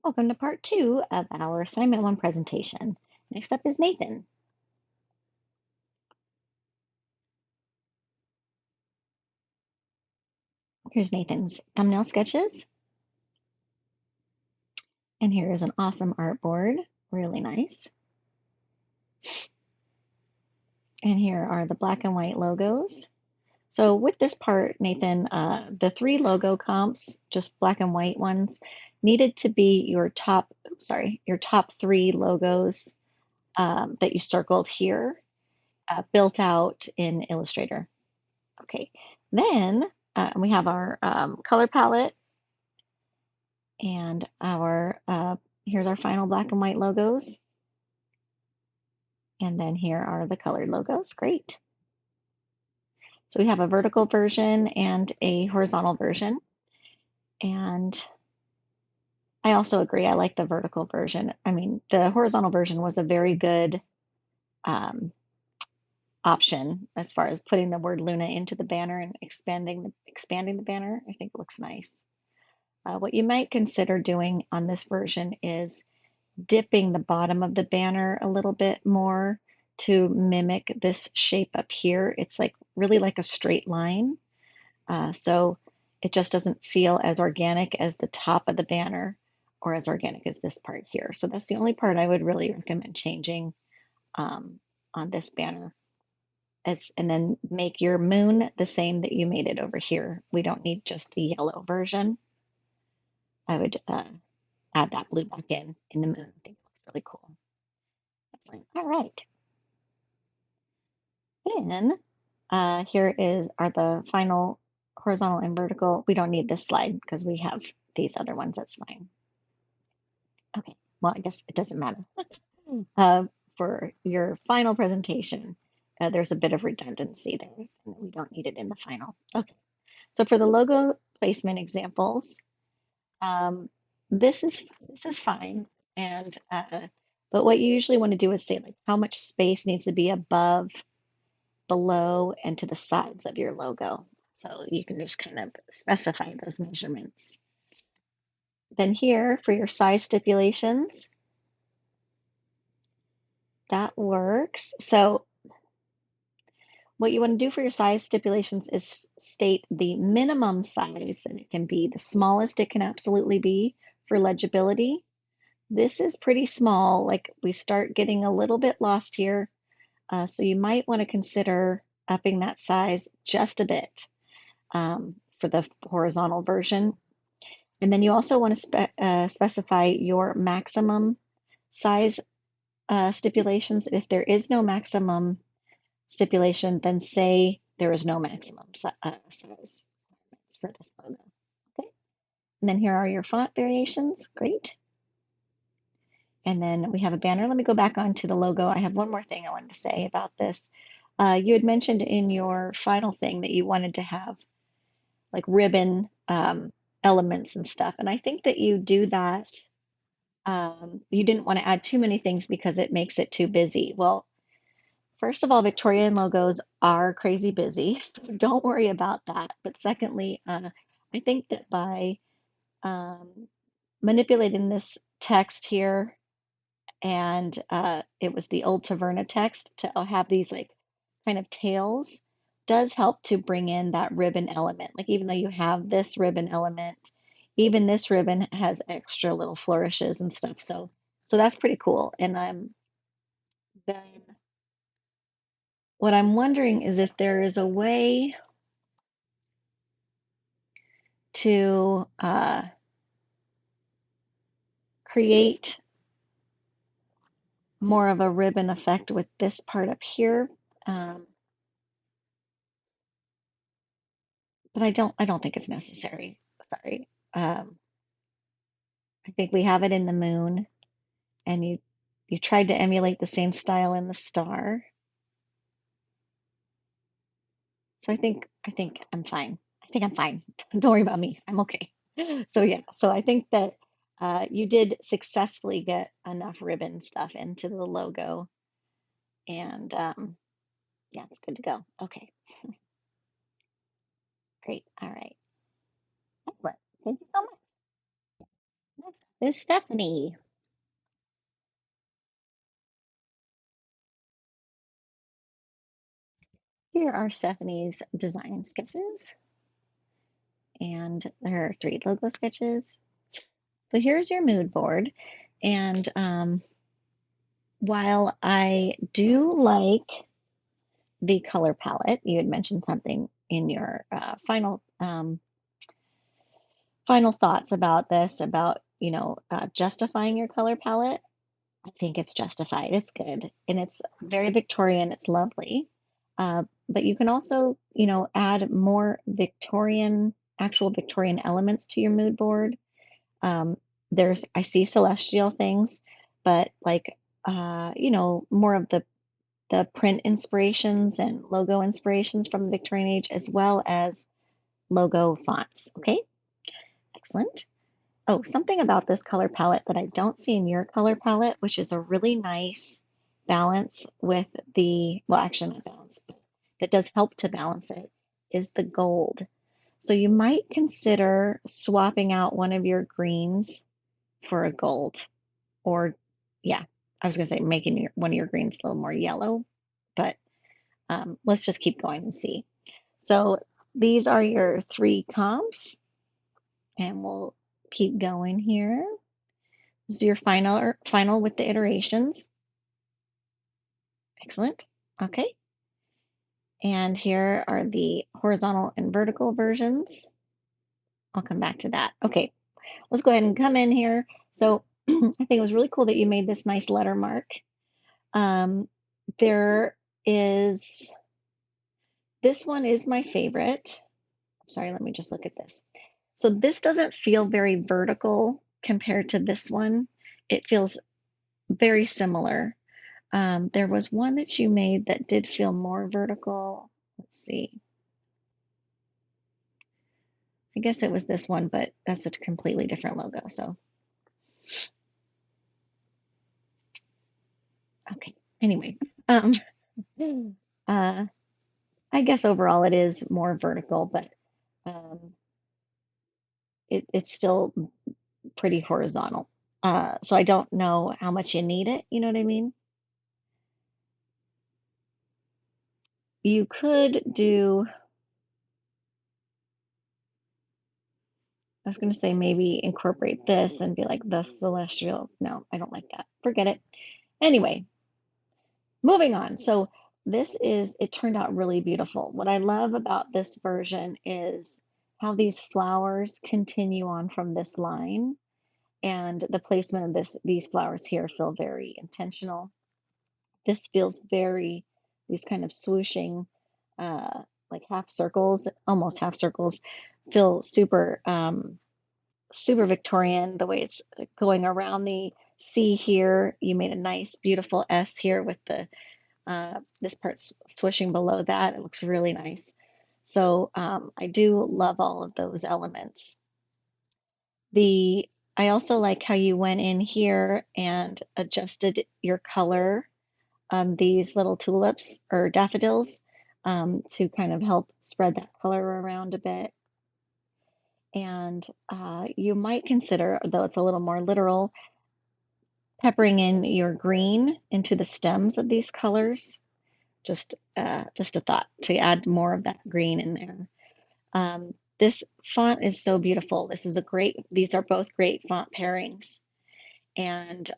Welcome to part 2 of our assignment 1 presentation. Next up is Nathan. Here's Nathan's thumbnail sketches. And here is an awesome artboard, really nice. And here are the black and white logos. So with this part, Nathan, the 3 logo comps, just black and white ones, needed to be your top 3 logos that you circled here, built out in Illustrator. Okay, then we have our color palette and our here's our final black and white logos. And then here are the colored logos. Great. So we have a vertical version and a horizontal version. And I also agree, I like the vertical version. I mean, the horizontal version was a very good option as far as putting the word Luna into the banner and expanding the banner. I think it looks nice. What you might consider doing on this version is dipping the bottom of the banner a little bit more to mimic this shape up here. It's like really like a straight line. So it just doesn't feel as organic as the top of the banner or as organic as this part here. So that's the only part I would really recommend changing on this banner. And then make your moon the same that you made it over here. We don't need just the yellow version. I would add that blue back in the moon. I think it looks really cool. Excellent. All right. Then here are the final horizontal and vertical. We don't need this slide because we have these other ones. That's fine. Okay. Well, I guess it doesn't matter. For your final presentation, there's a bit of redundancy there, and we don't need it in the final. Okay. So for the logo placement examples, this is fine, and but what you usually want to do is say like how much space needs to be above, below, and to the sides of your logo. So you can just kind of specify those measurements. Then here for your size stipulations, that works. So what you want to do for your size stipulations is state the minimum size that it can be, the smallest it can absolutely be for legibility. This is pretty small, like we start getting a little bit lost here. So you might want to consider upping that size just a bit for the horizontal version. And then you also want to specify your maximum size stipulations. If there is no maximum stipulation, then say there is no maximum size for this logo. Okay. And then here are your font variations. Great. And then we have a banner. Let me go back onto the logo. I have one more thing I wanted to say about this. You had mentioned in your final thing that you wanted to have like ribbon elements and stuff. And I think that you do that. You didn't want to add too many things because it makes it too busy. Well, first of all, Victorian logos are crazy busy, so don't worry about that. But secondly, I think that by manipulating this text here, and it was the old Taverna text to have these like kind of tails, does help to bring in that ribbon element. Like even though you have this ribbon element, even this ribbon has extra little flourishes and stuff. So that's pretty cool. And then what I'm wondering is if there is a way to create more of a ribbon effect with this part up here. But I don't think it's necessary. Sorry. I think we have it in the moon, and you tried to emulate the same style in the star. So I think I'm fine. I think I'm fine. Don't worry about me. I'm okay. So yeah, so I think that you did successfully get enough ribbon stuff into the logo, and yeah, it's good to go. Okay, great. All right, excellent. Thank you so much. This is Stephanie. Here are Stephanie's design sketches, and there are three logo sketches. So here's your mood board. And while I do like the color palette, you had mentioned something in your final thoughts about this, about justifying your color palette. I think it's justified. It's good, and it's very Victorian. It's lovely. But you can also, add more actual Victorian elements to your mood board. Um, I see celestial things, but like, more of the print inspirations and logo inspirations from the Victorian age, as well as logo fonts. Okay, excellent. Oh, something about this color palette that I don't see in your color palette, which is a really nice balance with well, actually not balance, but that does help to balance it, is the gold. So you might consider swapping out one of your greens for a gold, or yeah, I was going to say making one of your greens a little more yellow, but let's just keep going and see. So these are your three comps, and we'll keep going here. This is your final with the iterations. Excellent. Okay. And here are the horizontal and vertical versions. I'll come back to that. Okay, let's go ahead and come in here. So I think it was really cool that you made this nice letter mark. Um, there is, this one is my favorite. Sorry, let me just look at this. So this doesn't feel very vertical compared to this one. It feels very similar. There was one that you made that did feel more vertical. Let's see. I guess it was this one, but that's a completely different logo. So, okay. Anyway, um, uh, I guess overall it is more vertical, but um, it's still pretty horizontal. So I don't know how much you need it. You know what I mean? You could do, I was going to say maybe incorporate this and be like the celestial. No, I don't like that. Forget it. Anyway, moving on. So it turned out really beautiful. What I love about this version is how these flowers continue on from this line, and the placement of these flowers here feel very intentional. This feels these kind of swooshing, uh, like half circles, almost half circles, feel super Victorian, the way it's going around the C here. You made a nice, beautiful S here with this part swishing below that. It looks really nice. So I do love all of those elements. I also like how you went in here and adjusted your color on these little tulips or daffodils, to kind of help spread that color around a bit. And you might consider, though it's a little more literal, peppering in your green into the stems of these colors. Just a thought to add more of that green in there. This font is so beautiful. These are both great font pairings. And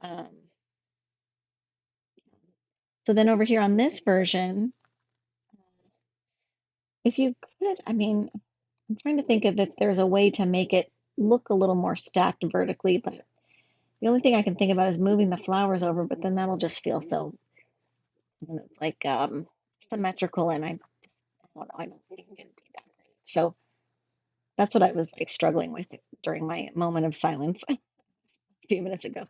so then over here on this version, if you could, I mean, I'm trying to think of if there's a way to make it look a little more stacked vertically, but the only thing I can think about is moving the flowers over, but then that'll just feel so, it's like symmetrical, and I don't know, I don't think it'd be that great. So that's what I was like struggling with during my moment of silence a few minutes ago.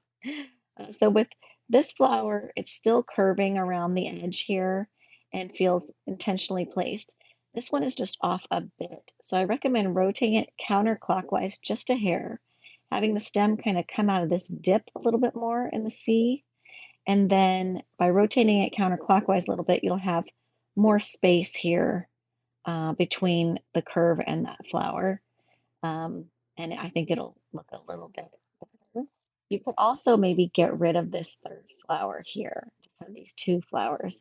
So with this flower, it's still curving around the edge here and feels intentionally placed. This one is just off a bit. So I recommend rotating it counterclockwise just a hair, having the stem kind of come out of this dip a little bit more in the C. And then by rotating it counterclockwise a little bit, you'll have more space here between the curve and that flower. Um, and I think it'll look a little bit better. You could also maybe get rid of this third flower here. Just have these two flowers,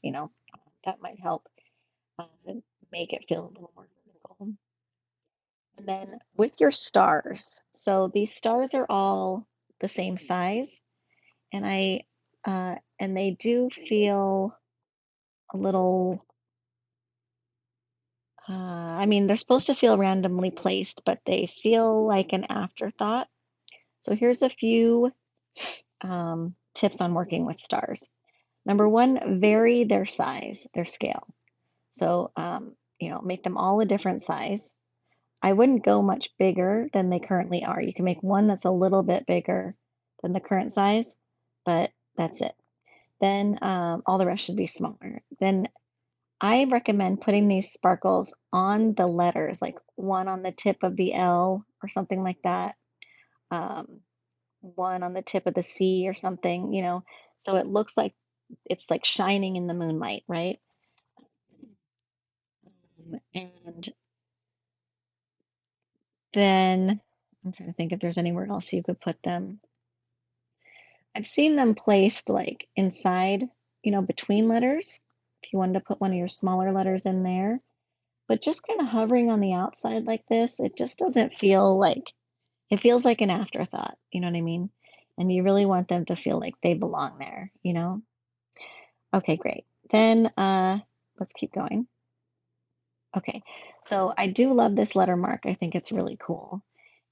that might help make it feel a little more vertical. And then with your stars, so these stars are all the same size, and and they do feel a little, I mean, they're supposed to feel randomly placed, but they feel like an afterthought. So here's a few tips on working with stars. Number one, vary their size, their scale. So, make them all a different size. I wouldn't go much bigger than they currently are. You can make one that's a little bit bigger than the current size, but that's it. Then all the rest should be smaller. Then I recommend putting these sparkles on the letters, like one on the tip of the L or something like that, um, one on the tip of the C or something, so it looks like it's like shining in the moonlight, right? And then I'm trying to think if there's anywhere else you could put them. I've seen them placed like inside, between letters, if you wanted to put one of your smaller letters in there. But just kind of hovering on the outside like this, it just doesn't feel like it feels like an afterthought, you know what I mean? And you really want them to feel like they belong there. Okay, great. Then let's keep going. Okay, so I do love this letter mark. I think it's really cool.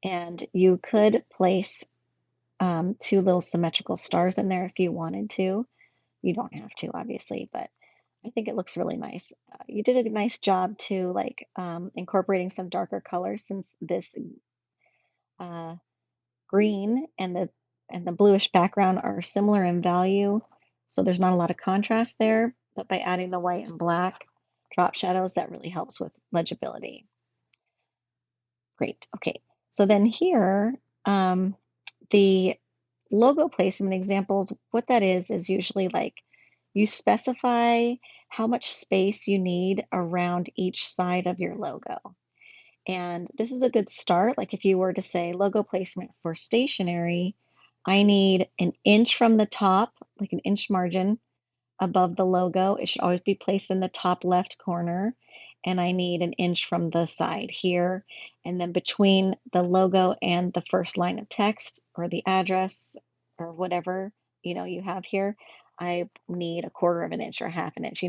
And you could place two little symmetrical stars in there if you wanted to. You don't have to, obviously, but I think it looks really nice. You did a nice job too, like incorporating some darker colors since this uh, green and the bluish background are similar in value, so there's not a lot of contrast there. But by adding the white and black drop shadows, that really helps with legibility. Great. Okay. So then here, the logo placement examples, what that is usually like you specify how much space you need around each side of your logo. And this is a good start. Like if you were to say logo placement for stationery, I need an inch from the top, like an inch margin above the logo. It should always be placed in the top left corner. And I need an inch from the side here. And then between the logo and the first line of text or the address or whatever, you have here, I need a quarter of an inch or half an inch.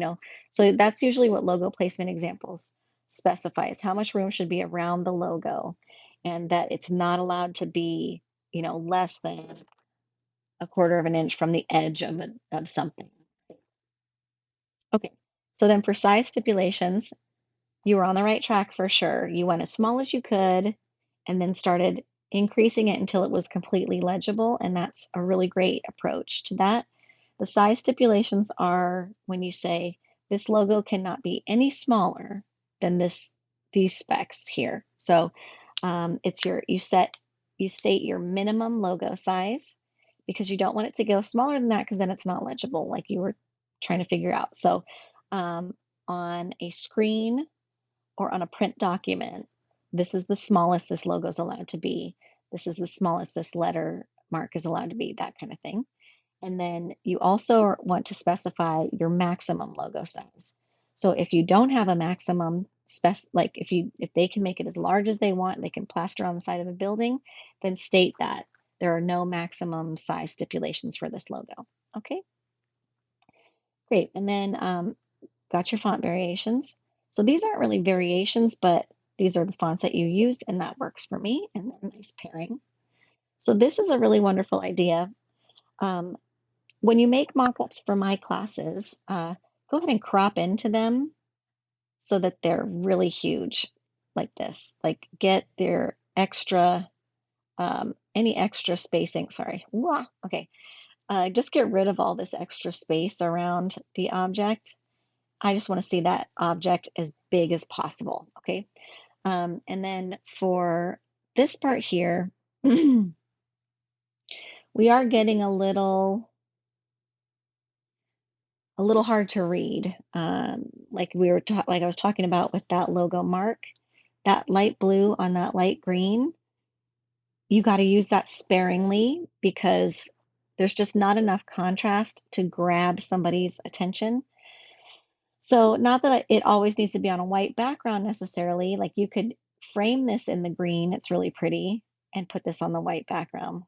So that's usually what logo placement examples specifies how much room should be around the logo and that it's not allowed to be, less than a quarter of an inch from the edge of something. Okay, so then for size stipulations, you were on the right track for sure. You went as small as you could and then started increasing it until it was completely legible, and that's a really great approach to that. The size stipulations are when you say this logo cannot be any smaller than these specs here. So it's you state your minimum logo size because you don't want it to go smaller than that because then it's not legible like you were trying to figure out. So um, on a screen or on a print document, this is the smallest this logo is allowed to be. This is the smallest this letter mark is allowed to be, that kind of thing. And then you also want to specify your maximum logo size. So if you don't have a maximum like if they can make it as large as they want, they can plaster on the side of a building, then state that there are no maximum size stipulations for this logo. Okay, great. And then got your font variations. So these aren't really variations, but these are the fonts that you used, and that works for me, and they're a nice pairing. So this is a really wonderful idea. Um, when you make mock-ups for my classes, go ahead and crop into them so that they're really huge like this. Like get their extra, any extra spacing, sorry. Wah, okay. Just get rid of all this extra space around the object. I just want to see that object as big as possible, okay? And then for this part here, we are getting a little hard to read. Like like I was talking about with that logo mark, that light blue on that light green, you got to use that sparingly because there's just not enough contrast to grab somebody's attention. So, not that it always needs to be on a white background necessarily. Like you could frame this in the green, it's really pretty, and put this on the white background.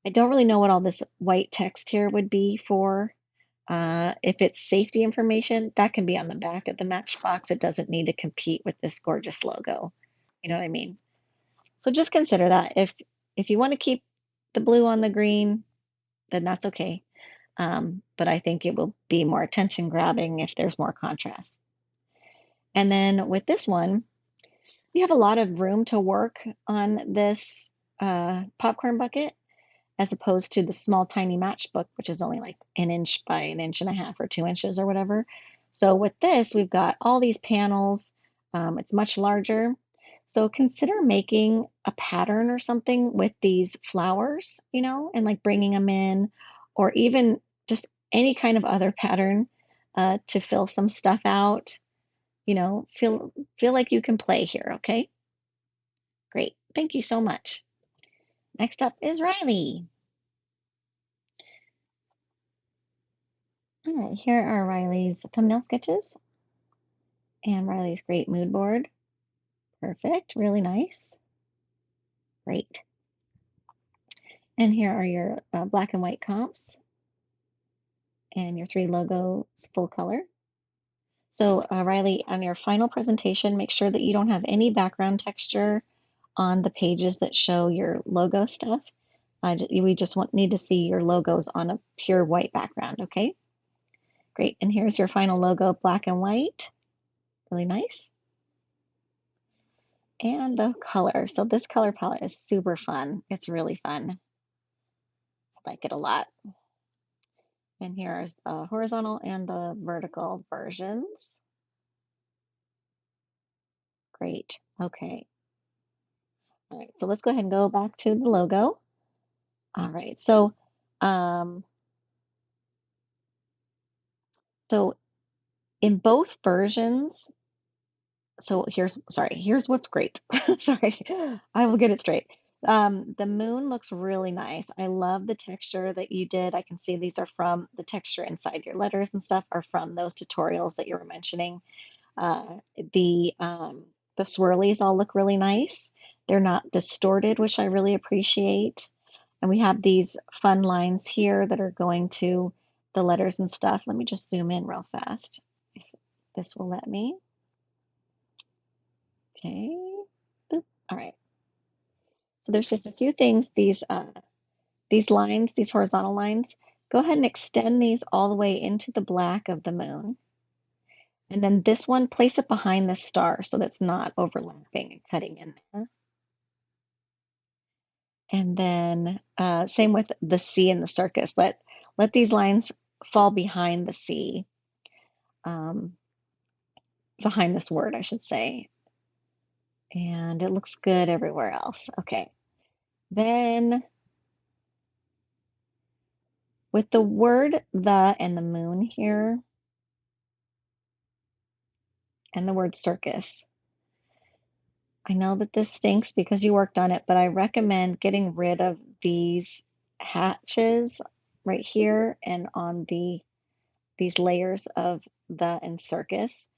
I don't really know what all this white text here would be for. If it's safety information, that can be on the back of the Matchbox. It doesn't need to compete with this gorgeous logo. You know what I mean? So just consider that. If you want to keep the blue on the green, then that's okay. But I think it will be more attention grabbing if there's more contrast. And then with this one, we have a lot of room to work on this popcorn bucket as opposed to the small tiny matchbook, which is only like an inch by an inch and a half or 2 inches or whatever. So with this, we've got all these panels. It's much larger. So consider making a pattern or something with these flowers, and like bringing them in, or even just any kind of other pattern to fill some stuff out. Feel like you can play here, okay? Great. Thank you so much. Next up is Riley. All right, here are Riley's thumbnail sketches and Riley's great mood board. Perfect, really nice. Great. And here are your black and white comps and your 3 logos full color. So Riley, on your final presentation, make sure that you don't have any background texture on the pages that show your logo stuff. We just need to see your logos on a pure white background, okay? Great, and here's your final logo, black and white. Really nice. And the color. So this color palette is super fun. It's really fun. I like it a lot. And here's the horizontal and the vertical versions. Great. Okay. All right. So let's go ahead and go back to the logo. All right. Um, so in both versions, here's what's great. Sorry, I will get it straight. The moon looks really nice. I love the texture that you did. I can see these are from the texture inside your letters and stuff are from those tutorials that you were mentioning. Uh, the um, the swirlies all look really nice. They're not distorted, which I really appreciate. And we have these fun lines here that are going to the letters and stuff. Let me just zoom in real fast, if this will let me. Okay. Boop. All right. So there's just a few things. These lines, these horizontal lines, go ahead and extend these all the way into the black of the moon. And then this one, place it behind the star so that's not overlapping and cutting in there. And then same with the C in the circus. Let these lines fall behind the C, um, behind this word, I should say. And it looks good everywhere else. Okay. Then with the word the and the moon here, and the word circus, I know that this stinks because you worked on it, but I recommend getting rid of these hatches right here and on these layers of the and circus,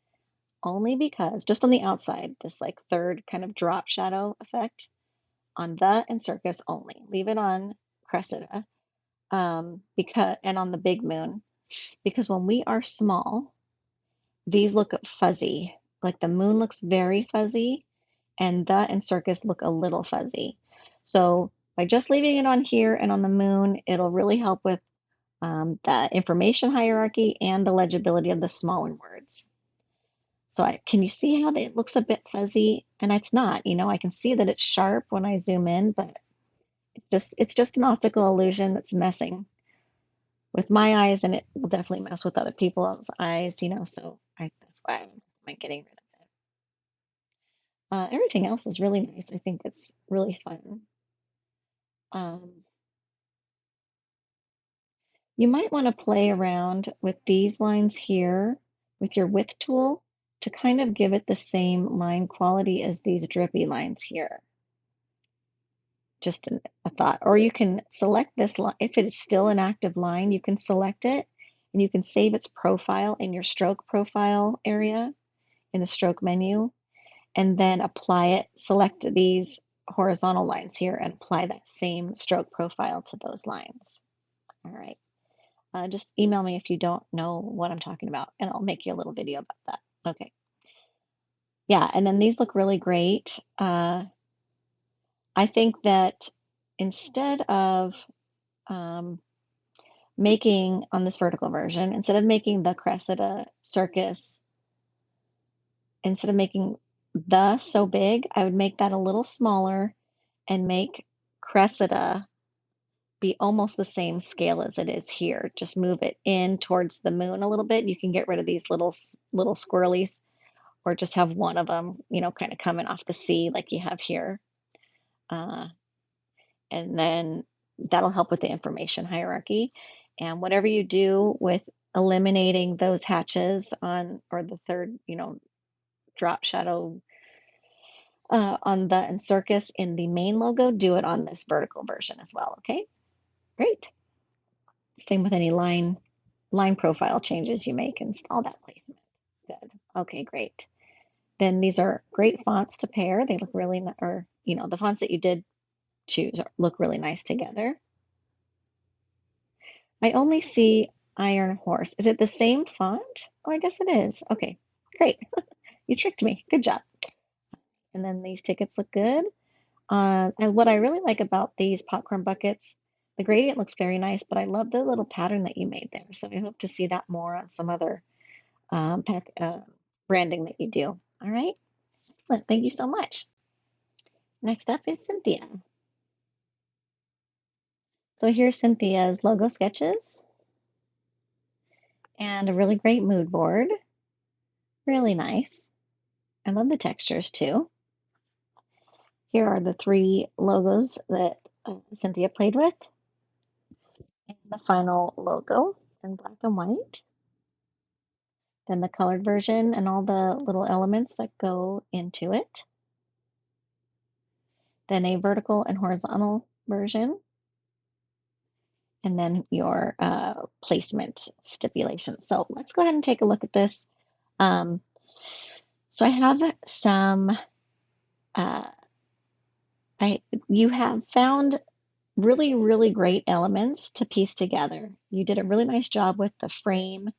only because just on the outside, this like third kind of drop shadow effect on the and circus only. Leave it on Cressida, because and on the big moon, because when we are small, these look fuzzy. Like the moon looks very fuzzy, and the and circus look a little fuzzy. So by just leaving it on here and on the moon, it'll really help with the information hierarchy and the legibility of the smaller words. So can you see how it looks a bit fuzzy? And it's not, I can see that it's sharp when I zoom in, but it's just an optical illusion that's messing with my eyes, and it will definitely mess with other people's eyes, so that's why I'm getting rid of it. Everything else is really nice. I think it's really fun. Um, you might want to play around with these lines here with your width tool to kind of give it the same line quality as these drippy lines here. Just a thought. Or you can select this line. If it is still an active line, you can select it and you can save its profile in your stroke profile area in the stroke menu, and then apply it, select these horizontal lines here and apply that same stroke profile to those lines. All right. Just email me if you don't know what I'm talking about, and I'll make you a little video about that. Okay. Yeah, and then these look really great. I think that instead of um, making on this vertical version, instead of making the Cressida circus, instead of making the so big, I would make that a little smaller and make Cressida be almost the same scale as it is here. Just move it in towards the moon a little bit. You can get rid of these little squirrelies, or just have one of them, kind of coming off the sea like you have here. Uh, and then that'll help with the information hierarchy. And whatever you do with eliminating those hatches on, or the third, drop shadow on the circus in the main logo, do it on this vertical version as well. Okay, great. Same with any line profile changes you make, install that placement. Good. Okay, great. Then these are great fonts to pair. They look really, or the fonts that you did choose look really nice together. I only see Iron Horse. Is it the same font? Oh, I guess it is. Okay, great. You tricked me. Good job. And then these tickets look good. And what I really like about these popcorn buckets, the gradient looks very nice, but I love the little pattern that you made there. So I hope to see that more on some other branding that you do. All right. Well, thank you so much. Next up is Cynthia. So here's Cynthia's logo sketches and a really great mood board. Really nice. I love the textures too. Here are the 3 logos that Cynthia played with, and the final logo in black and white. Then the colored version and all the little elements that go into it. Then a vertical and horizontal version. And then your placement stipulation. So let's go ahead and take a look at this. So I have some, uh, you have found really, really great elements to piece together. You did a really nice job with the frame,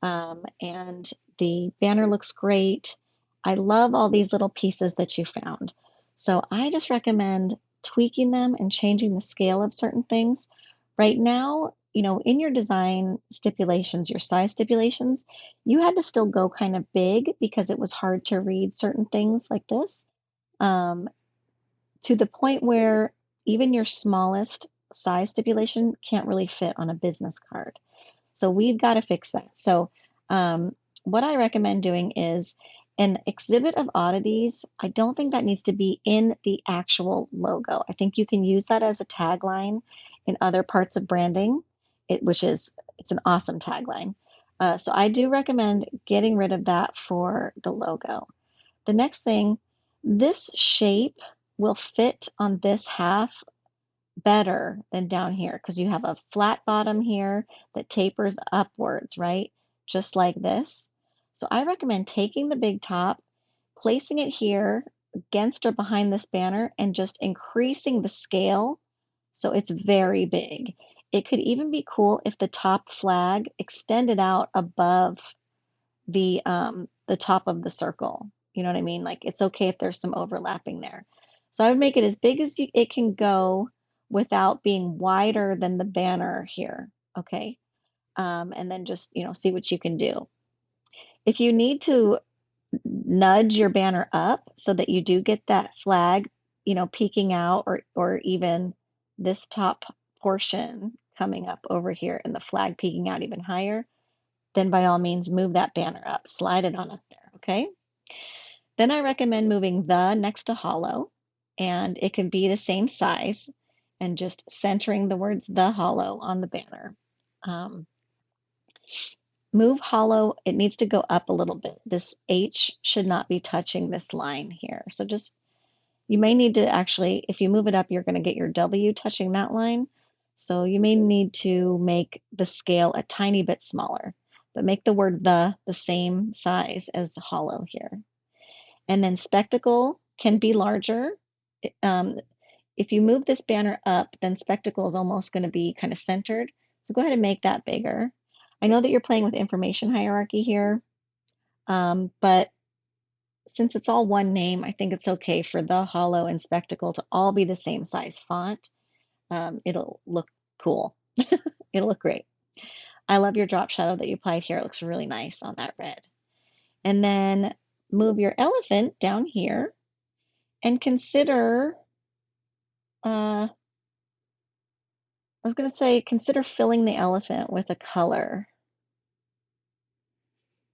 and the banner looks great. I love all these little pieces that you found. So I just recommend tweaking them and changing the scale of certain things. Right now, in your design stipulations, your size stipulations, you had to still go kind of big because it was hard to read certain things like this, um, to the point where even your smallest size stipulation can't really fit on a business card. So we've got to fix that. So what I recommend doing is an exhibit of oddities. I don't think that needs to be in the actual logo. I think you can use that as a tagline in other parts of branding, it's an awesome tagline. So I do recommend getting rid of that for the logo. The next thing, this shape will fit on this half better than down here because you have a flat bottom here that tapers upwards, right? Just like this. So I recommend taking the big top, placing it here against or behind this banner, and just increasing the scale so it's very big. It could even be cool if the top flag extended out above the top of the circle. You know what I mean? Like it's okay if there's some overlapping there. So I would make it as big as it can go without being wider than the banner here. Okay. And then just, see what you can do. If you need to nudge your banner up so that you do get that flag, peeking out, or even this top portion coming up over here and the flag peeking out even higher, then by all means move that banner up, slide it on up there, okay? Then I recommend moving the next to hollow, and it can be the same size, and just centering the words the hollow on the banner. Um, Move hollow, it needs to go up a little bit. This H should not be touching this line here. So just, You may need to actually, if you move it up, you're going to get your W touching that line. So you may need to make the scale a tiny bit smaller, but make the word the same size as hollow here. And then spectacle can be larger. Um, if you move this banner up, then spectacle is almost going to be kind of centered. So go ahead and make that bigger. I know that you're playing with information hierarchy here, but since it's all one name, I think it's okay for the hollow and spectacle to all be the same size font. It'll look cool. It'll look great. I love your drop shadow that you applied here. It looks really nice on that red. And then move your elephant down here and consider, I was going to say, consider filling the elephant with a color.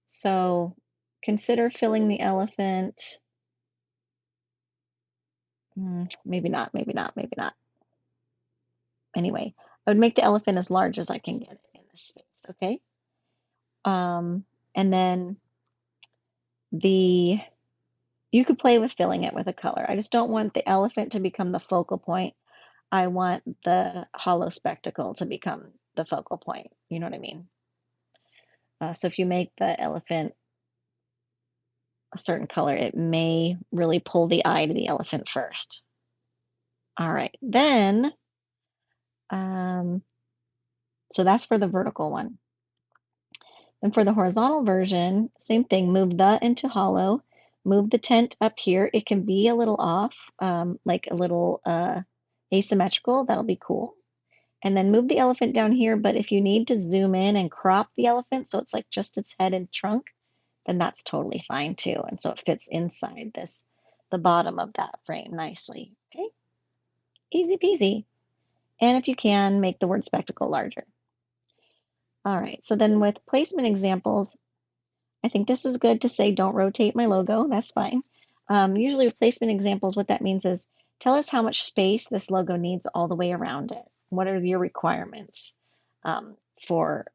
So consider filling the elephant. Maybe not, maybe not, maybe not. Anyway, I would make the elephant as large as I can get it in this space, okay? And then you could play with filling it with a color. I just don't want the elephant to become the focal point. I want the hollow spectacle to become the focal point. You know what I mean? So if you make the elephant a certain color, it may really pull the eye to the elephant first. All right, then, so that's for the vertical one. And for the horizontal version, same thing, move the into hollow, move the tent up here. It can be a little off, like a little asymmetrical. That'll be cool. And then move the elephant down here, but if you need to zoom in and crop the elephant so it's like just its head and trunk, then that's totally fine too. And so it fits inside the bottom of that frame nicely. Okay, easy peasy. And if you can, make the word spectacle larger. All right, so then with placement examples, I think this is good to say don't rotate my logo. That's fine. Usually with placement examples, what that means is tell us how much space this logo needs all the way around it. What are your requirements for,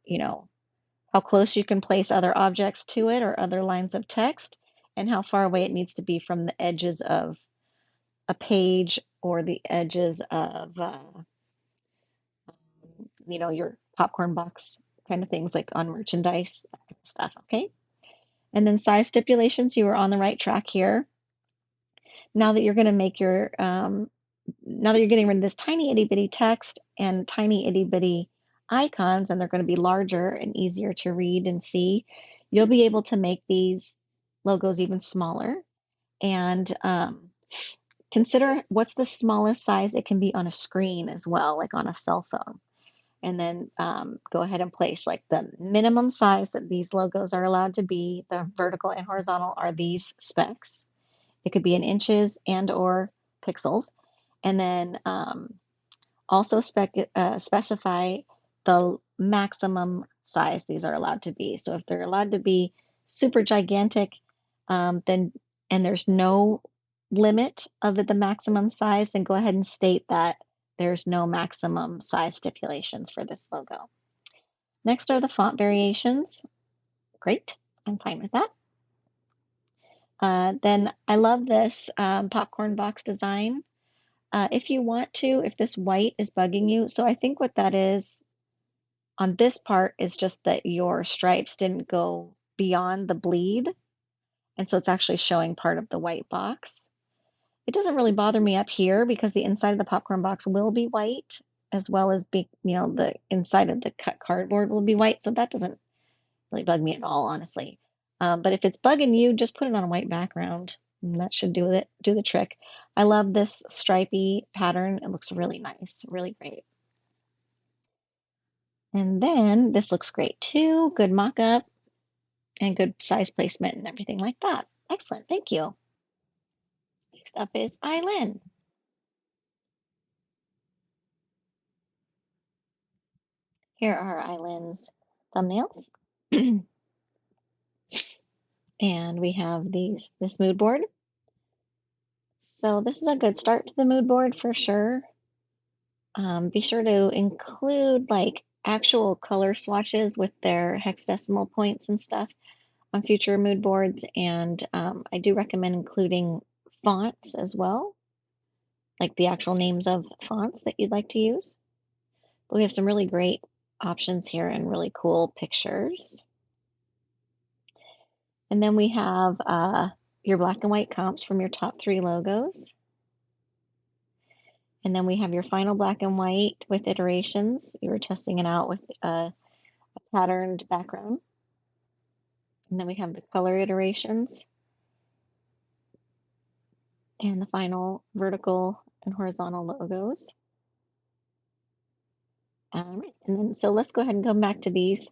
how close you can place other objects to it or other lines of text, and how far away it needs to be from the edges of a page or the edges of, your popcorn box kind of things like on merchandise, that kind of stuff, okay? And then size stipulations, you are on the right track here. Now that you're going to make now that you're getting rid of this tiny itty bitty text and tiny itty bitty icons, and they're going to be larger and easier to read and see, you'll be able to make these logos even smaller. And consider what's the smallest size it can be on a screen as well, like on a cell phone. And then go ahead and place like the minimum size that these logos are allowed to be. The vertical and horizontal are these specs. It could be in inches and or pixels. And then also specify the maximum size these are allowed to be. So if they're allowed to be super gigantic, then and there's no limit of the maximum size, then go ahead and state that there's no maximum size stipulations for this logo. Next are the font variations. Great, I'm fine with that. Then I love this popcorn box design. If you want to, if this white is bugging you, so I think what that is on this part is just that your stripes didn't go beyond the bleed, and so it's actually showing part of the white box. It doesn't really bother me up here because the inside of the popcorn box will be white, as well as the inside of the cut cardboard will be white, so that doesn't really bug me at all, honestly. But if it's bugging you, just put it on a white background, and that should do the trick. I love this stripy pattern. It looks really nice, really great. And then this looks great too. Good mock-up and good size placement and everything like that. Excellent, thank you. Next up is Eileen. Here are Eileen's thumbnails. And we have this mood board. So this is a good start to the mood board for sure. Be sure to include like actual color swatches with their hexadecimal points and stuff on future mood boards. And I do recommend including fonts as well. like the actual names of fonts that you'd like to use. But we have some really great options here and really cool pictures. And then we have your black and white comps from your top 3 logos. And then we have your final black and white with iterations. You were testing it out with a patterned background. And then we have the color iterations and the final vertical and horizontal logos. All right, and then so let's go ahead and come back to these.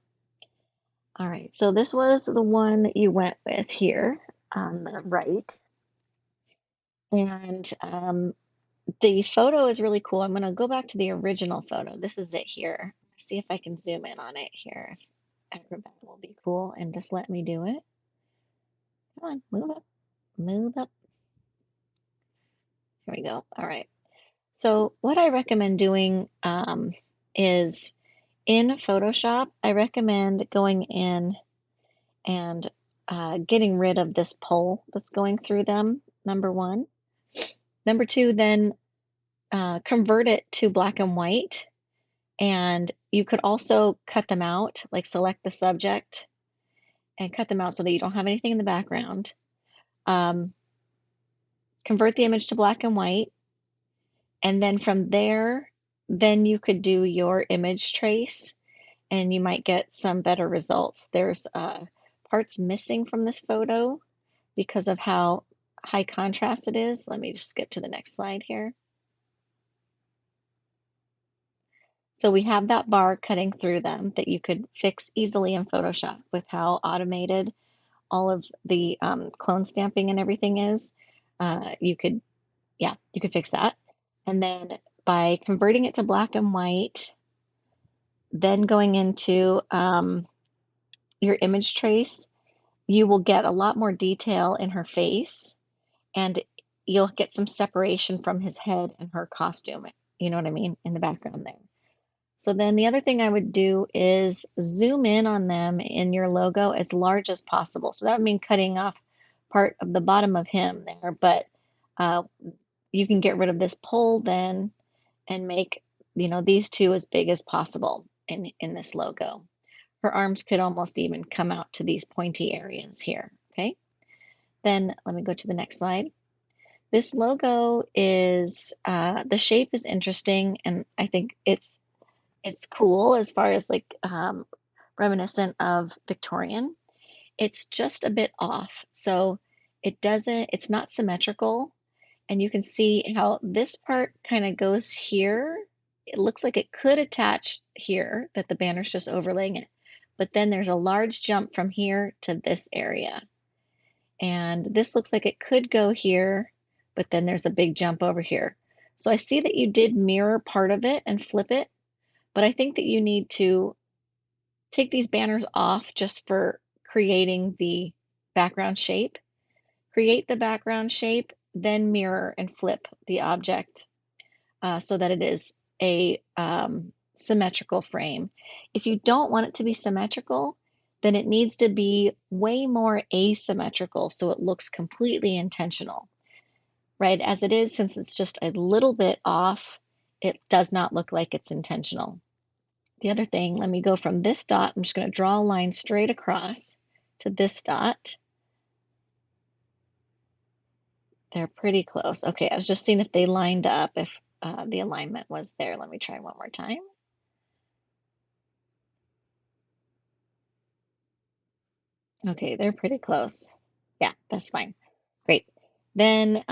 All right, so this was the one that you went with here on the right. And the photo is really cool. I'm going to go back to the original photo. This is it here. See if I can zoom in on it here. If Acrobat will be cool and just let me do it. Come on, move up, move up. Here we go. All right. So what I recommend doing is in Photoshop, I recommend going in and getting rid of this pole that's going through them, number one. Number two, then convert it to black and white. And you could also cut them out, like select the subject and cut them out so that you don't have anything in the background. Convert the image to black and white. And then from there, then you could do your image trace and you might get some better results. There's parts missing from this photo because of how high contrast it is. Let me just skip to the next slide here. So we have that bar cutting through them that you could fix easily in Photoshop with how automated all of the clone stamping and everything is. You could fix that. And then by converting it to black and white, then going into your image trace, you will get a lot more detail in her face and you'll get some separation from his head and her costume. You know what I mean? In the background there. So then the other thing I would do is zoom in on them in your logo as large as possible. So that would mean cutting off part of the bottom of him there, but uh, you can get rid of this pole then and make, these two as big as possible in this logo. Her arms could almost even come out to these pointy areas here, okay? Then let me go to the next slide. This logo is, the shape is interesting and I think it's cool as far as like reminiscent of Victorian. It's just a bit off. So it's not symmetrical. And you can see how this part kind of goes here. It looks like it could attach here, that the banner's just overlaying it. But then there's a large jump from here to this area. And this looks like it could go here, but then there's a big jump over here. So I see that you did mirror part of it and flip it, but I think that you need to take these banners off just for creating the background shape. Create the background shape, then mirror and flip the object so that it is a symmetrical frame. If you don't want it to be symmetrical, then it needs to be way more asymmetrical so it looks completely intentional. Right, as it is, since it's just a little bit off, it does not look like it's intentional. The other thing, let me go from this dot, I'm just going to draw a line straight across to this dot. They're pretty close. Okay, I was just seeing if they lined up, if the alignment was there. Let me try one more time. Okay, they're pretty close. Yeah, that's fine. Great. Then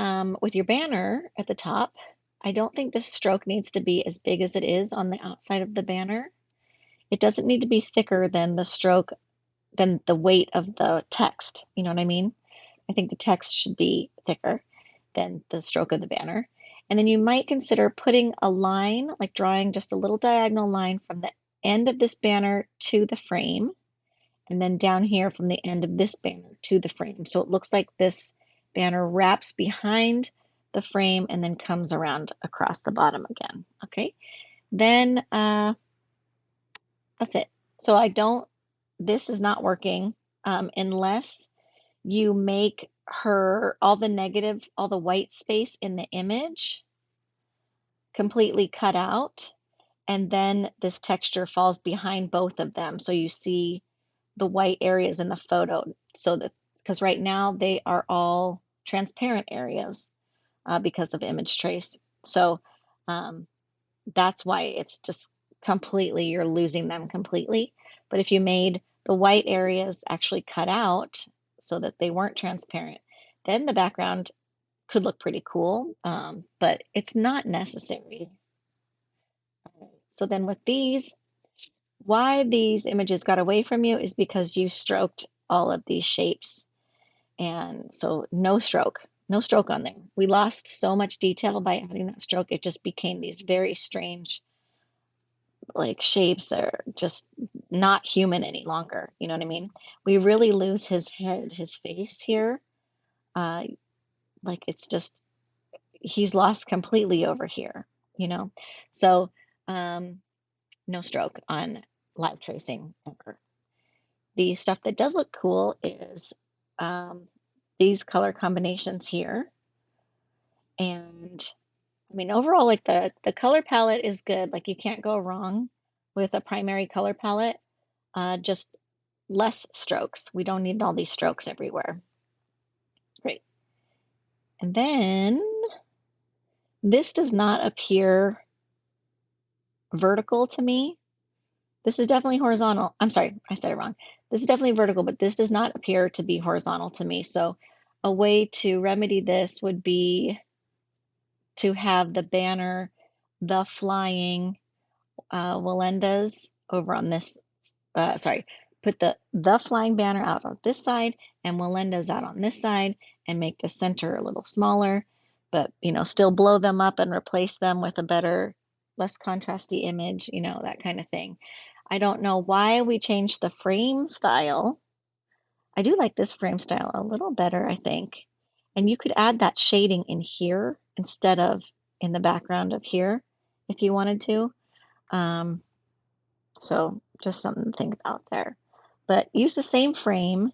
with your banner at the top, I don't think this stroke needs to be as big as it is on the outside of the banner. It doesn't need to be thicker than the stroke, than the weight of the text. You know what I mean? I think the text should be thicker than the stroke of the banner. And then you might consider putting a line, like drawing just a little diagonal line from the end of this banner to the frame, and then down here from the end of this banner to the frame. So it looks like this banner wraps behind the frame and then comes around across the bottom again. Okay, then that's it. So this is not working unless you make her all the white space in the image completely cut out, and then this texture falls behind both of them. So you see the white areas in the photo. So that, because right now they are all transparent areas because of image trace. So um, that's why it's just completely, you're losing them completely. But if you made the white areas actually cut out so that they weren't transparent, then the background could look pretty cool, but it's not necessary. So then with these, why these images got away from you is because you stroked all of these shapes. And so no stroke on there. We lost so much detail by adding that stroke. It just became these very strange like shapes that are just not human any longer. You know what I mean? We really lose his head, his face here. Uh, like it's just he's lost completely over here, you know? So um, no stroke on live tracing ever. The stuff that does look cool is um, these color combinations here. And I mean, overall, like the color palette is good. Like you can't go wrong with a primary color palette. Just less strokes. We don't need all these strokes everywhere. Great. And then this does not appear vertical to me. This is definitely horizontal. I'm sorry, I said it wrong. This is definitely vertical, but this does not appear to be horizontal to me. So a way to remedy this would be to have the banner, the flying Walendas over on this, sorry, put the flying banner out on this side and Walendas out on this side and make the center a little smaller, but still blow them up and replace them with a better, less contrasty image, that kind of thing. I don't know why we changed the frame style. I do like this frame style a little better, I think. And you could add that shading in here instead of in the background of here if you wanted to. Um, so just something to think about there. But use the same frame,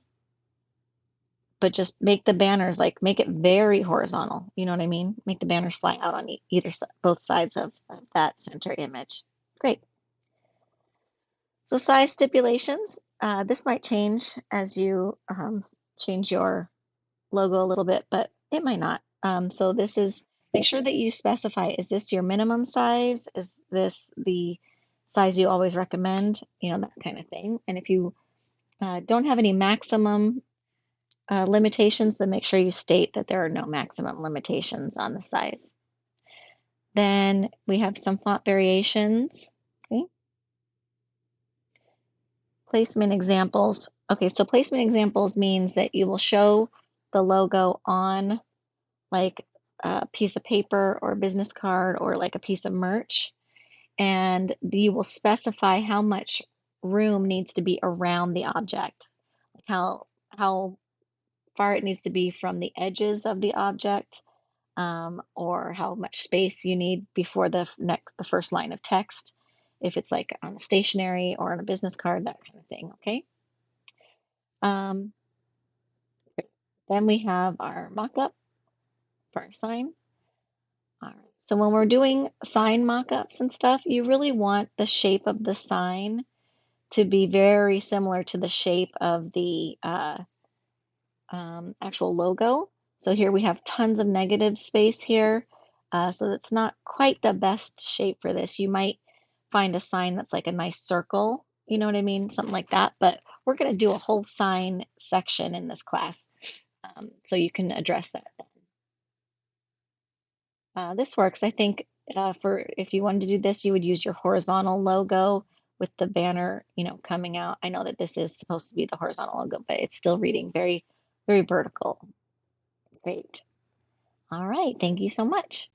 but just make the banners like make it very horizontal. You know what I mean? Make the banners fly out on either both sides of that center image. Great. So size stipulations. This might change as you change your logo a little bit, but it might not. So this is, make sure that you specify, is this your minimum size? Is this the size you always recommend? That kind of thing. And if you don't have any maximum limitations, then make sure you state that there are no maximum limitations on the size. Then we have some font variations. Okay. Placement examples. Okay, so placement examples means that you will show the logo on like a piece of paper or a business card or like a piece of merch, and you will specify how much room needs to be around the object, like how far it needs to be from the edges of the object, or how much space you need before the first line of text, if it's like on a stationery or on a business card, that kind of thing. Okay. Um, then we have our mock-up for our sign. All right. So when we're doing sign mock-ups and stuff, you really want the shape of the sign to be very similar to the shape of the actual logo. So here we have tons of negative space here. So it's not quite the best shape for this. You might find a sign that's like a nice circle, you know what I mean? Something like that. But we're going to do a whole sign section in this class. So you can address that. This works. I think for if you wanted to do this, you would use your horizontal logo with the banner, coming out. I know that this is supposed to be the horizontal logo, but it's still reading very, very vertical. Great. All right. Thank you so much.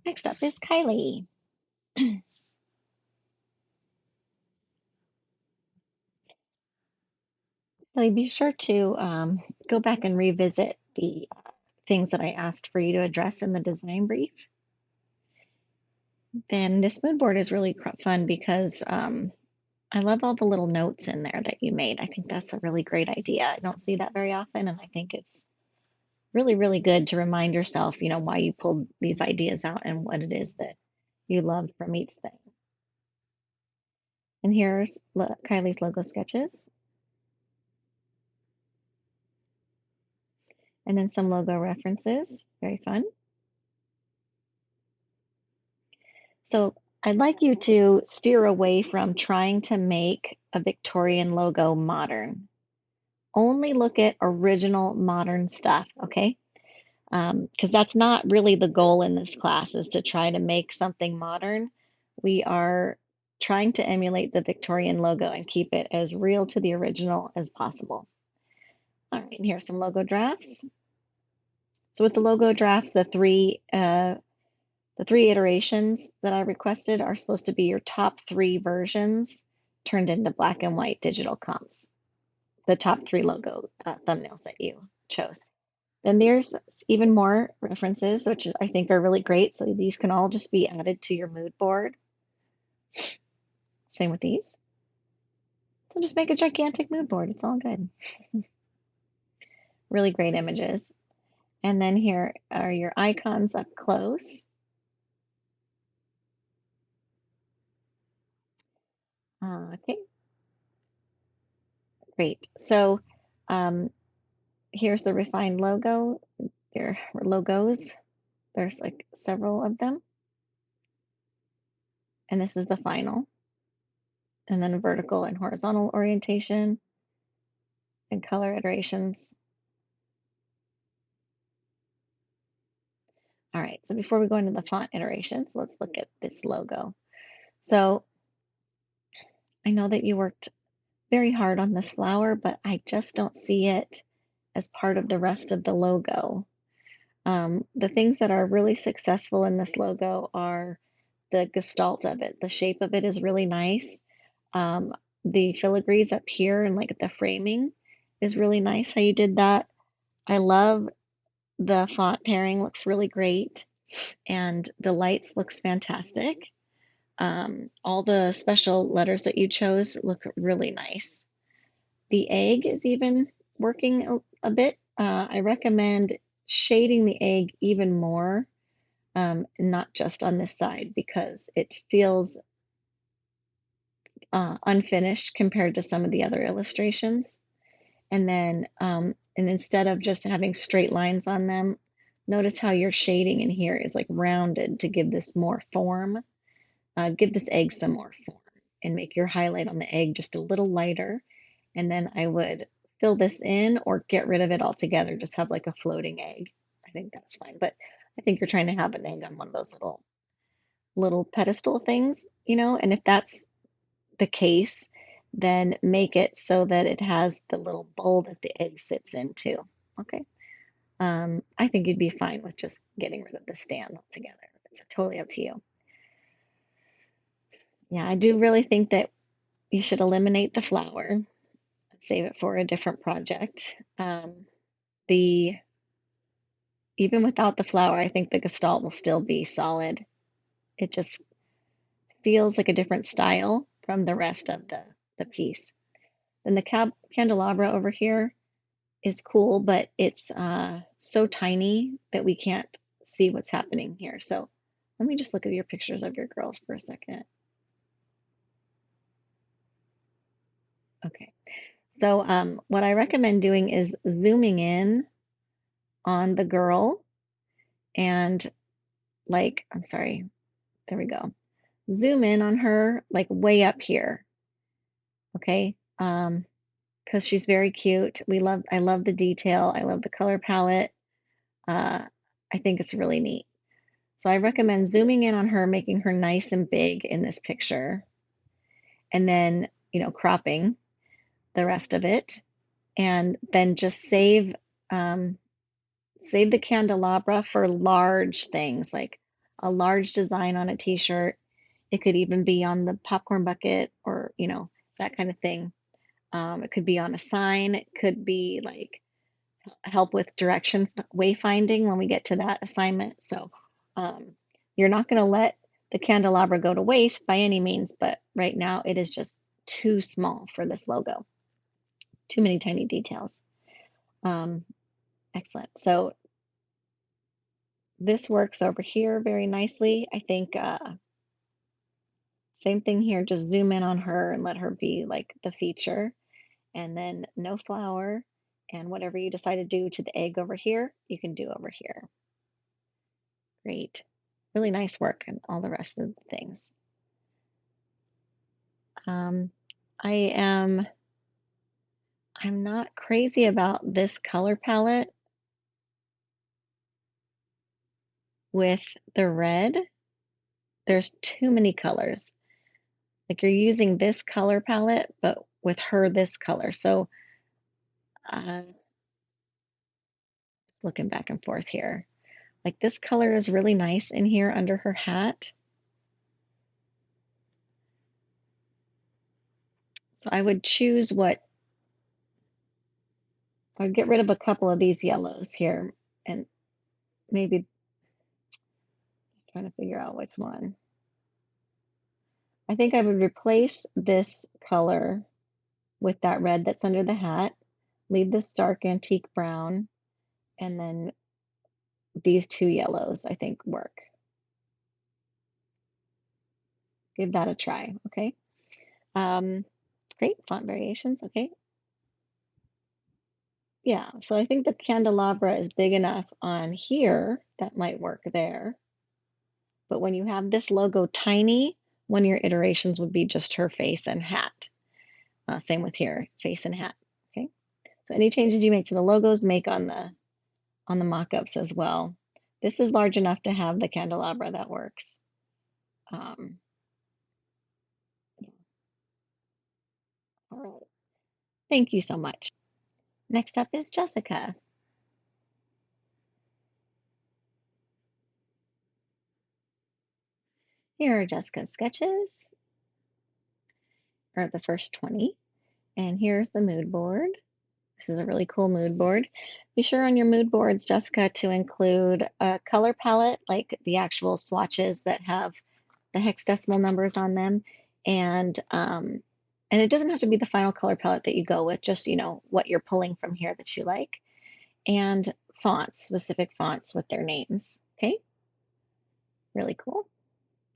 Next up is Kylie. Kylie, be sure to go back and revisit the things that I asked for you to address in the design brief. Then this mood board is really fun because I love all the little notes in there that you made. I think that's a really great idea. I don't see that very often, and I think it's really, really good to remind yourself, why you pulled these ideas out and what it is that you loved from each thing. And here's Kylie's logo sketches. And then some logo references. Very fun. So I'd like you to steer away from trying to make a Victorian logo modern. Only look at original modern stuff, okay? Because that's not really the goal in this class, is to try to make something modern. We are trying to emulate the Victorian logo and keep it as real to the original as possible. All right, and here's some logo drafts. So with the logo drafts, the three iterations that I requested are supposed to be your top 3 versions turned into black and white digital comps. The top 3 logo thumbnails that you chose. Then there's even more references, which I think are really great. So these can all just be added to your mood board. Same with these. So just make a gigantic mood board. It's all good. Really great images. And then here are your icons up close. Okay, great. So here's the refined logo. There are logos. There's like several of them. And this is the final. And then vertical and horizontal orientation and color iterations. All right, so before we go into the font iterations, let's look at this logo. So I know that you worked very hard on this flower, but I just don't see it as part of the rest of the logo. The things that are really successful in this logo are the gestalt of it. The shape of it is really nice. The filigrees up here and like the framing is really nice how you did that. I love the font pairing, looks really great. And Delights looks fantastic. All the special letters that you chose look really nice. The egg is even working a bit. I recommend shading the egg even more, not just on this side, because it feels unfinished compared to some of the other illustrations. And then, and instead of just having straight lines on them, notice how your shading in here is like rounded to give this more form. Give this egg some more form and make your highlight on the egg just a little lighter. And then I would fill this in or get rid of it altogether. Just have like a floating egg. I think that's fine. But I think you're trying to have an egg on one of those little pedestal things, you know, and if that's the case, then make it so that it has the little bowl that the egg sits into. Okay. I think you'd be fine with just getting rid of the stand altogether. It's totally up to you. Yeah, I do really think that you should eliminate the flower, save it for a different project. The Even without the flower, I think the gestalt will still be solid. It just feels like a different style from the rest of the piece. Then the candelabra over here is cool, but it's so tiny that we can't see what's happening here. So let me just look at your pictures of your girls for a second. Okay. So what I recommend doing is zooming in on the girl and like, I'm sorry, there we go. Zoom in on her like way up here. Okay. Because she's very cute. I love the detail. I love the color palette. I think it's really neat. So I recommend zooming in on her, making her nice and big in this picture, and then, you know, cropping the rest of it, and then just save the candelabra for large things, like a large design on a t-shirt. It could even be on the popcorn bucket or, you know, that kind of thing. It could be on a sign. It could be like help with direction wayfinding when we get to that assignment. So you're not going to let the candelabra go to waste by any means, but right now it is just too small for this logo. Too many tiny details. Excellent. So this works over here very nicely. I think Same thing here, just zoom in on her and let her be like the feature. And then no flower, and whatever you decide to do to the egg over here, you can do over here. Great. Really nice work and all the rest of the things. Um, I'm not crazy about this color palette with the red. There's too many colors. Like you're using this color palette, but with her this color. So just looking back and forth here. Like this color is really nice in here under her hat. So I would choose what, I'd get rid of a couple of these yellows here and maybe trying to figure out which one. I think I would replace this color with that red that's under the hat, leave this dark antique brown, and then these two yellows I think work. Give that a try, okay? Great, font variations, okay. Yeah, so I think the candelabra is big enough on here, that might work there. But when you have this logo tiny, one of your iterations would be just her face and hat. Same with here, face and hat, okay? So any changes you make to the logos, make on the mock-ups as well. This is large enough to have the candelabra that works. Um, all right, thank you so much. Next up is Jessica. Here are Jessica's sketches, or the first 20. And here's the mood board. This is a really cool mood board. Be sure on your mood boards, Jessica, to include a color palette, like the actual swatches that have the hexadecimal numbers on them. And it doesn't have to be the final color palette that you go with, just, what you're pulling from here that you like. And fonts, specific fonts with their names, okay? Really cool.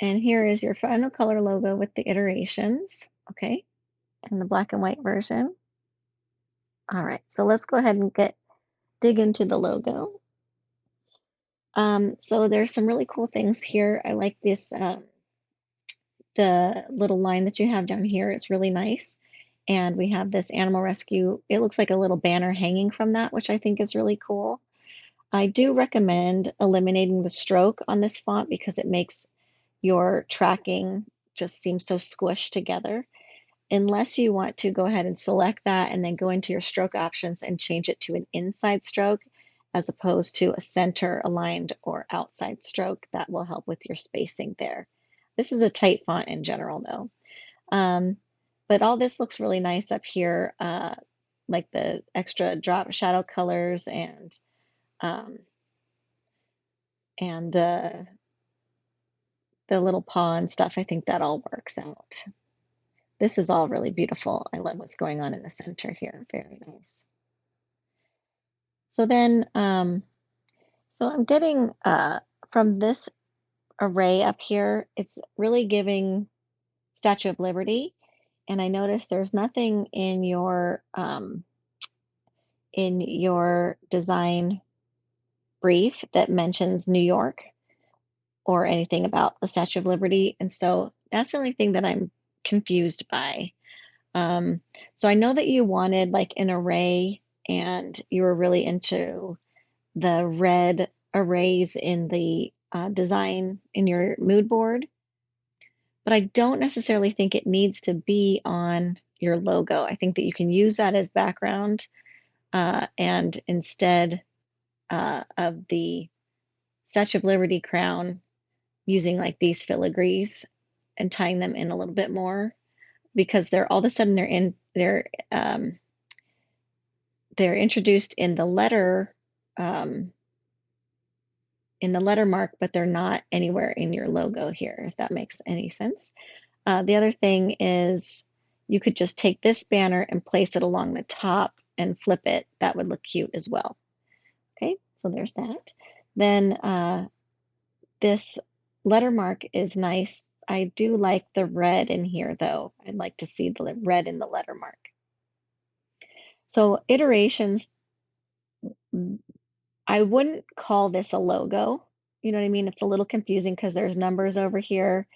And here is your final color logo with the iterations, okay? And the black and white version. All right, so let's go ahead and dig into the logo. So there's some really cool things here. I like this, the little line that you have down here is really nice. And we have this animal rescue. It looks like a little banner hanging from that, which I think is really cool. I do recommend eliminating the stroke on this font because it makes your tracking just seem so squished together. Unless you want to go ahead and select that and then go into your stroke options and change it to an inside stroke as opposed to a center aligned or outside stroke, that will help with your spacing there. This is a tight font in general though. But all this looks really nice up here, like the extra drop shadow colors um, and the little paw and stuff. I think that all works out. This is all really beautiful. I love what's going on in the center here. Very nice. So then, so I'm getting from this array up here, it's really giving Statue of Liberty. And I noticed there's nothing in your design brief that mentions New York or anything about the Statue of Liberty. And so that's the only thing that I'm confused by. So I know that you wanted like an array and you were really into the red arrays in the design in your mood board, but I don't necessarily think it needs to be on your logo. I think that you can use that as background and instead of the Statue of Liberty crown, using like these filigrees and tying them in a little bit more because they're all of a sudden they're introduced um, in the letter mark, but they're not anywhere in your logo here, if that makes any sense. The other thing is you could just take this banner and place it along the top and flip it. That would look cute as well. Okay, so there's that. Then this letter mark is nice I do like the red in here though. I'd like to see the red in the letter mark. So iterations, I wouldn't call this a logo. You know what I mean? It's a little confusing because there's numbers over here,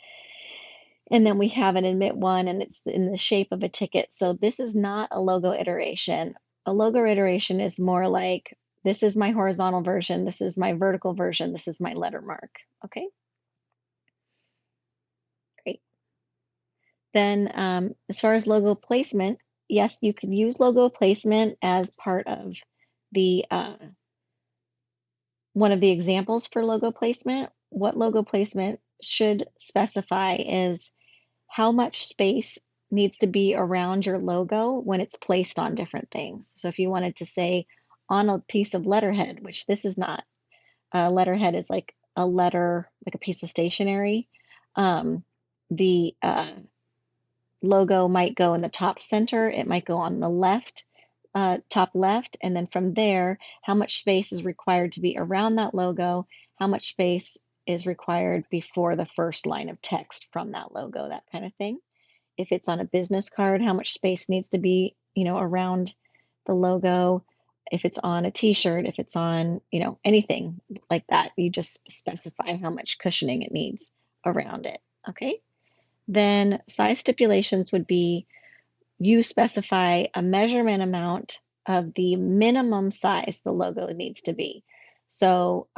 and then we have an admit one, and it's in the shape of a ticket. So this is not a logo iteration. A logo iteration is more like, this is my horizontal version, this is my vertical version, this is my letter mark. Okay, great. Then as far as logo placement, yes, you could use logo placement as part of the one of the examples for logo placement. What logo placement should specify is how much space needs to be around your logo when it's placed on different things. So if you wanted to say on a piece of letterhead, which this is not, a letterhead is like a letter, like a piece of stationery. The logo might go in the top center, it might go on the left, top left, and then from there, how much space is required to be around that logo, how much space is required before the first line of text from that logo, that kind of thing. If it's on a business card, how much space needs to be, around the logo. If it's on a t-shirt, if it's on, anything like that, you just specify how much cushioning it needs around it. Okay. Then size stipulations would be, you specify a measurement amount of the minimum size the logo needs to be. So,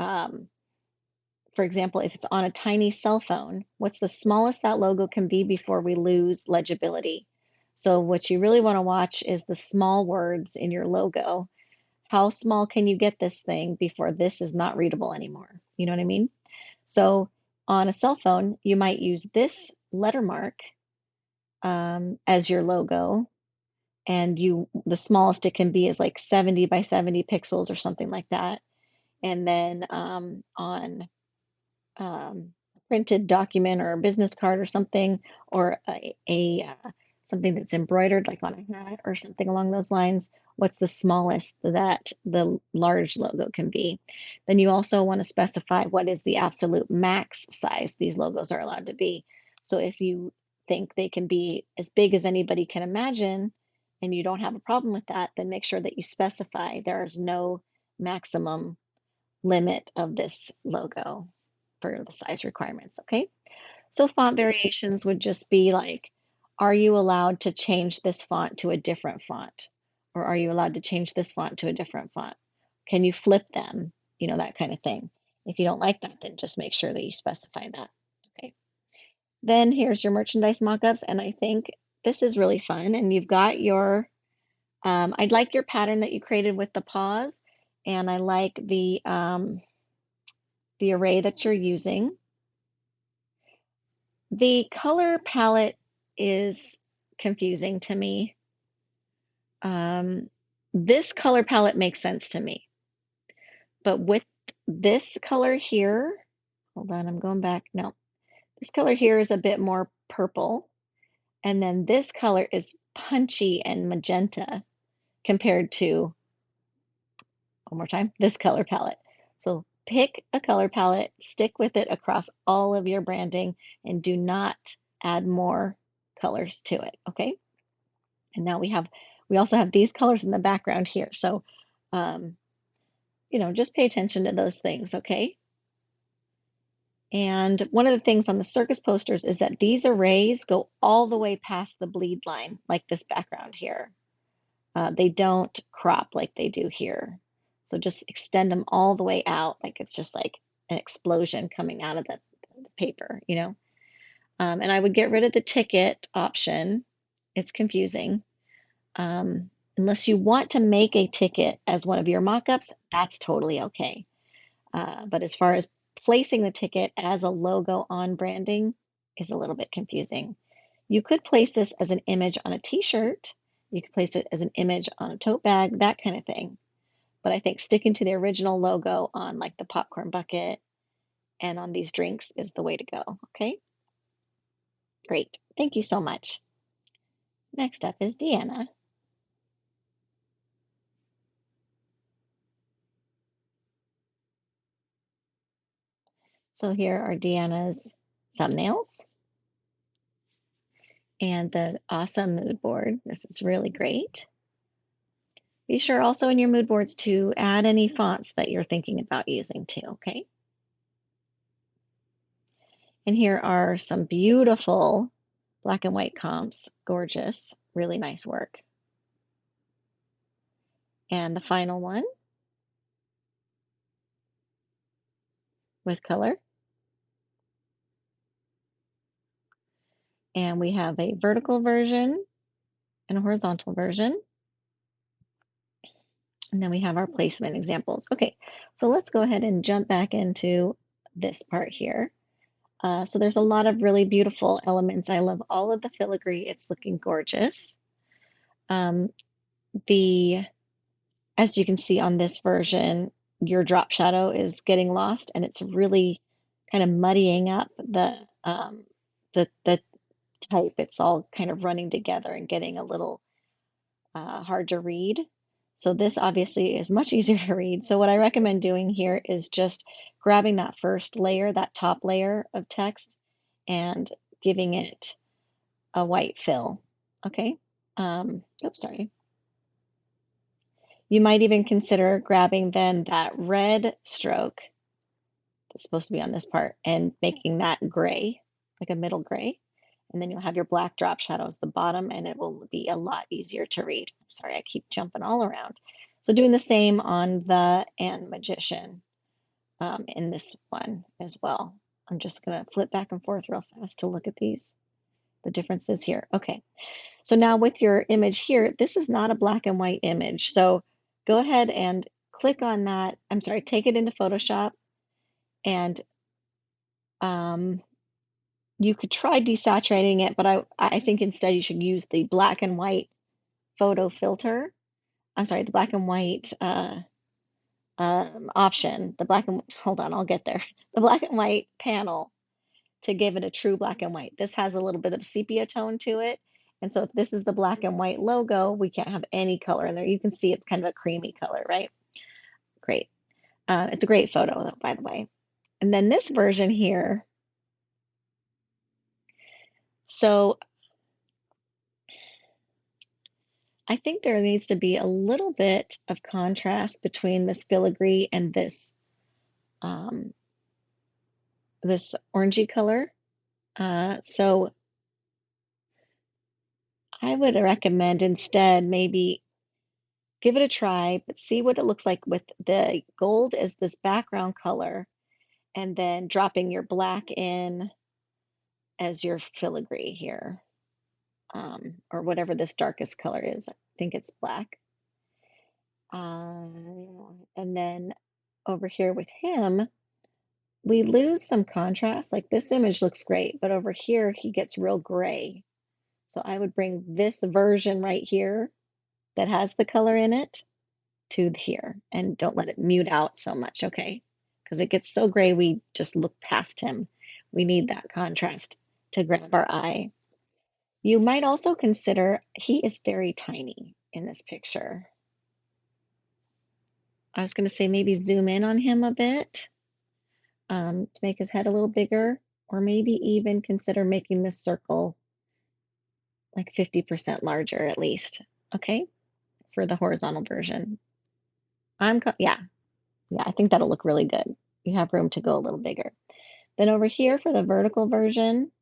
for example, if it's on a tiny cell phone, what's the smallest that logo can be before we lose legibility? So what you really want to watch is the small words in your logo. How small can you get this thing before this is not readable anymore? You know what I mean? So on a cell phone, you might use this letter mark as your logo, and the smallest it can be is like 70 by 70 pixels or something like that. And then on a printed document or a business card or something, or something that's embroidered like on a hat or something along those lines, what's the smallest that the large logo can be? Then you also want to specify what is the absolute max size these logos are allowed to be. So if you think they can be as big as anybody can imagine and you don't have a problem with that, then make sure that you specify there's no maximum limit of this logo for the size requirements, okay? So font variations would just be like, are you allowed to change this font to a different font? Or are you allowed to change this font to a different font? Can you flip them? That kind of thing. If you don't like that, then just make sure that you specify that, okay? Then here's your merchandise mockups, and I think this is really fun. And you've got I'd like your pattern that you created with the pause, and I like the array that you're using. The color palette is confusing to me. This color palette makes sense to me, but with this color here, hold on, I'm going back. No, this color here is a bit more purple, and then this color is punchy and magenta compared to, one more time, this color palette. So pick a color palette, stick with it across all of your branding, and do not add more colors to it, okay? And now we also have these colors in the background here. So, just pay attention to those things, okay? And one of the things on the circus posters is that these arrays go all the way past the bleed line, like this background here. They don't crop like they do here. So just extend them all the way out, like it's just like an explosion coming out of the paper, and I would get rid of the ticket option. It's confusing. Unless you want to make a ticket as one of your mockups, that's totally okay. But as far as placing the ticket as a logo on branding is a little bit confusing. You could place this as an image on a t-shirt. You could place it as an image on a tote bag, that kind of thing. But I think sticking to the original logo on like the popcorn bucket and on these drinks is the way to go. Okay, great. Thank you so much. Next up is Deanna. So here are Deanna's thumbnails. and the awesome mood board. This is really great. Be sure also in your mood boards to add any fonts that you're thinking about using too, okay? And here are some beautiful black and white comps. Gorgeous, really nice work. And the final one with color. And we have a vertical version and a horizontal version. And then we have our placement examples. Okay, so let's go ahead and jump back into this part here. So there's a lot of really beautiful elements. I love all of the filigree. It's looking gorgeous. Um, as you can see on this version, your drop shadow is getting lost, and it's really kind of muddying up the type. It's all kind of running together and getting a little hard to read. So this obviously is much easier to read. So what I recommend doing here is just grabbing that first layer, that top layer of text, and giving it a white fill. Okay. Oops, sorry. You might even consider grabbing then that red stroke that's supposed to be on this part and making that gray, like a middle gray. And then you'll have your black drop shadows at the bottom, and it will be a lot easier to read. Sorry, I keep jumping all around. So doing the same on the and magician in this one as well. I'm just going to flip back and forth real fast to look at the differences here. Okay, so now with your image here, this is not a black and white image. So go ahead and click on that. I'm sorry, take it into Photoshop, and you could try desaturating it, but I think instead you should use the black and white photo filter. I'm sorry, the black and white option. Hold on, I'll get there. The black and white panel to give it a true black and white. This has a little bit of sepia tone to it. And so if this is the black and white logo, we can't have any color in there. You can see it's kind of a creamy color, right? Great. It's a great photo, by the way. And then this version here. So I think there needs to be a little bit of contrast between this filigree and um, this orangey color. So I would recommend instead maybe give it a try, but see what it looks like with the gold as this background color, and then dropping your black in as your filigree here, or whatever this darkest color is. I think it's black. And then over here with him, we lose some contrast. Like this image looks great, but over here he gets real gray. So I would bring this version right here that has the color in it to here, and don't let it mute out so much, okay? Because it gets so gray we just look past him. We need that contrast to grab our eye. You might also consider, he is very tiny in this picture. I was going to say maybe zoom in on him a bit to make his head a little bigger, or maybe even consider making this circle like 50% larger at least, okay, for the horizontal version. Yeah, I think that'll look really good. You have room to go a little bigger. Then over here for the vertical version,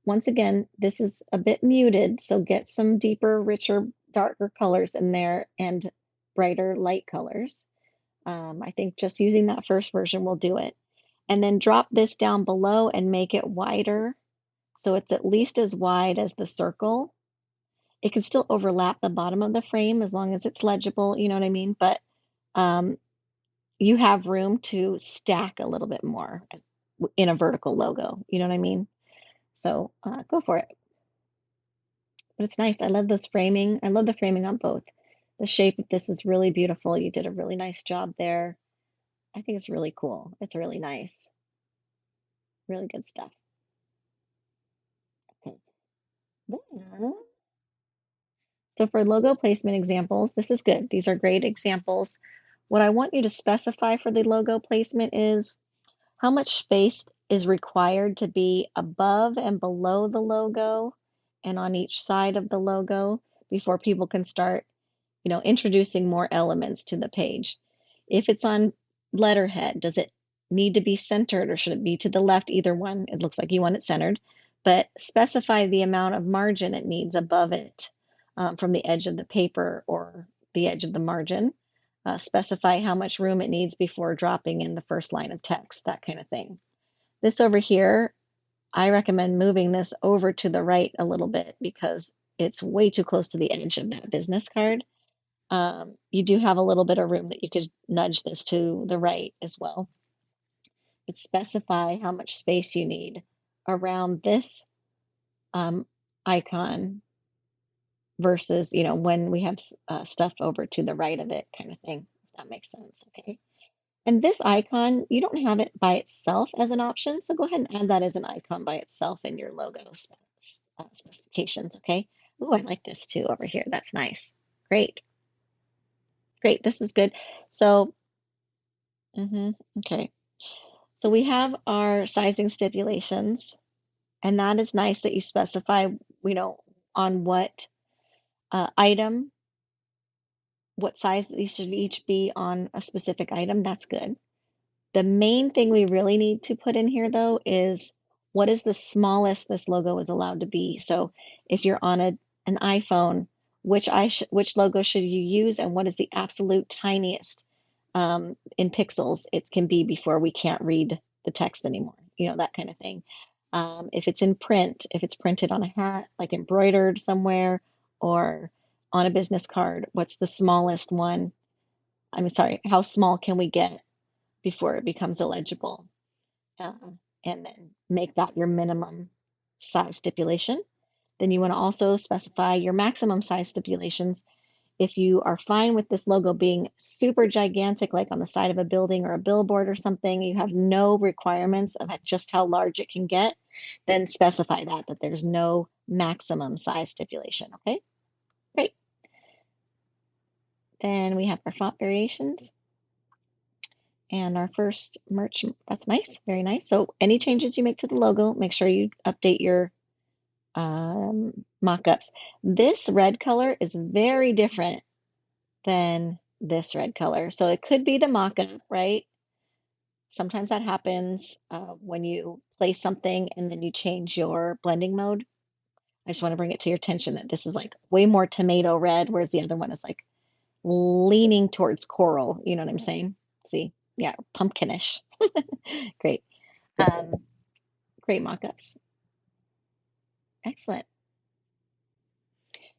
once again, this is a bit muted, so get some deeper, richer, darker colors in there and brighter light colors. I think just using that first version will do it. And then drop this down below and make it wider, so it's at least as wide as the circle. It can still overlap the bottom of the frame as long as it's legible, you know what I mean? But you have room to stack a little bit more in a vertical logo, you know what I mean? So go for it. But it's nice. I love this framing. I love the framing on both. The shape of this is really beautiful. You did a really nice job there. I think it's really cool. It's really nice. Really good stuff. Okay. Then, so for logo placement examples, this is good. These are great examples. What I want you to specify for the logo placement is how much space is required to be above and below the logo, and on each side of the logo before people can start, introducing more elements to the page. If it's on letterhead, does it need to be centered or should it be to the left? Either one. It looks like you want it centered, but specify the amount of margin it needs above it from the edge of the paper or the edge of the margin. Specify how much room it needs before dropping in the first line of text, that kind of thing. This over here, I recommend moving this over to the right a little bit because it's way too close to the edge of that business card. You do have a little bit of room that you could nudge this to the right as well. But specify how much space you need around this icon versus, when we have stuff over to the right of it kind of thing, if that makes sense, okay? And this icon, you don't have it by itself as an option, so go ahead and add that as an icon by itself in your logo specifications, okay? Ooh, I like this too over here. That's nice. Great. Great, this is good. So, okay. So we have our sizing stipulations, and that is nice that you specify, on what item, what size these should each be on a specific item. That's good. The main thing we really need to put in here, though, is what is the smallest this logo is allowed to be. So if you're on an iPhone, which logo should you use, and what is the absolute tiniest in pixels it can be before we can't read the text anymore, that kind of thing. If it's in print, if it's printed on a hat, like embroidered somewhere, or on a business card, what's the smallest one? I'm sorry, how small can we get before it becomes illegible? Uh, and then make that your minimum size stipulation. Then you want to also specify your maximum size stipulations. If you are fine with this logo being super gigantic, like on the side of a building or a billboard or something, you have no requirements of just how large it can get, then specify that there's no maximum size stipulation, okay? Great. Then we have our font variations and our first merch. That's nice, very nice. So any changes you make to the logo, make sure you update your mock-ups. This red color is very different than this red color. So it could be the mock-up, right? Sometimes that happens when you place something and then you change your blending mode. I just want to bring it to your attention that this is like way more tomato red, whereas the other one is like leaning towards coral. You know what I'm saying? See? Yeah, pumpkinish. Great. Um, Great mock-ups. Excellent.